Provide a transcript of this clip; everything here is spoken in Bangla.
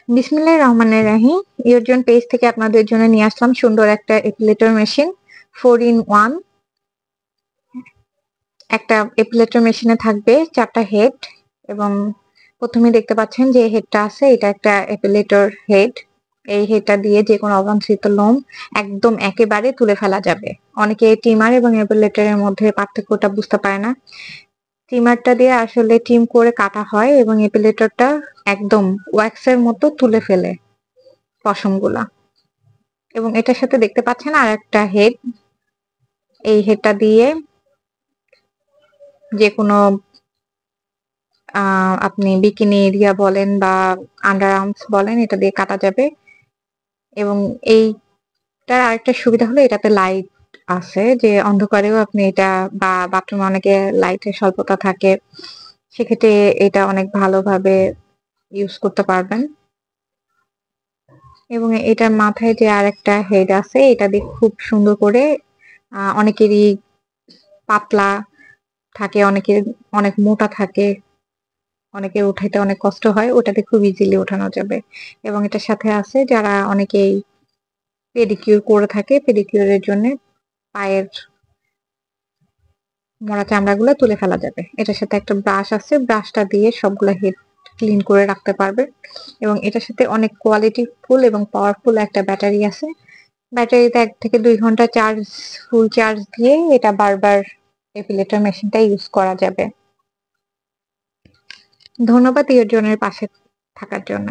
বিসমিল্লাহির রহমানির রহিম। ইয়রজন পেজ থেকে আপনাদের জন্য নিয়ে আসলাম সুন্দর একটা এপিলেটর মেশিন 4 in 1। একটা এপিলেটর মেশিনে থাকবে 4টা হেড এবং প্রথমে দেখতে পাচ্ছেন যে হেডটা আছে এটা একটা এপিলেটর হেড। এই হেডটা দিয়ে যে কোনো অবাঞ্ছিত লোম একদম একেবারে তুলে ফেলা যাবে। অনেকে ট্রিমার এবং এপিলেটরের মধ্যে পার্থক্যটা বুঝতে পারে না। ট্রিমারটা দিয়ে আসলে ট্রিম করে কাটা হয় এবং এপিলেটরটা একদম ওয়্যাক্সের মতো তুলে ফেলে পশমগুলা। এবং এটার সাথে দেখতে পাচ্ছেন আর একটা হেড। এই হেডটা দিয়ে যে কোনো আপনি বিকিনি এরিয়া বলেন বা আন্ডার আর্মস বলেন এটা দিয়ে কাটা যাবে। এবং এইটার আরেকটা সুবিধা হলো এটাতে লাইট আছে, যে অন্ধকারেও আপনি এটা বা বাথরুমে অনেকে লাইটের স্বল্পতা থাকে, সেক্ষেত্রে এটা অনেক ভালোভাবে ইউজ করতে পারবেন। এবং এটার মাথায় যে আরেকটা হেড আছে এটা দিয়ে খুব সুন্দর করে অনেকেরই পাতলা থাকে, অনেকের অনেক মোটা থাকে, অনেকের উঠাইতে অনেক কষ্ট হয়, ওটাতে খুব ইজিলি ওঠানো যাবে। এবং এটার সাথে আছে যারা অনেকেই পেডিকিউর করে থাকে, পেডিকিউরের জন্য পায়ের মরা চামড়াগুলো তুলে ফেলা যাবে। এটার সাথে একটা ব্রাশ আছে, ব্রাশটা দিয়ে সবগুলা হেড ক্লিন করে রাখতে পারবে। এবং এটার সাথে অনেক কোয়ালিটি ফুল এবং পাওয়ারফুল একটা ব্যাটারি আছে। ব্যাটারিতে 1 থেকে 2 ঘন্টা ফুল চার্জ দিয়ে এটা বারবার এপিলেটর মেশিনটা ইউজ করা যাবে। ধন্যবাদ ইয়রজনের পাশে থাকার জন্য।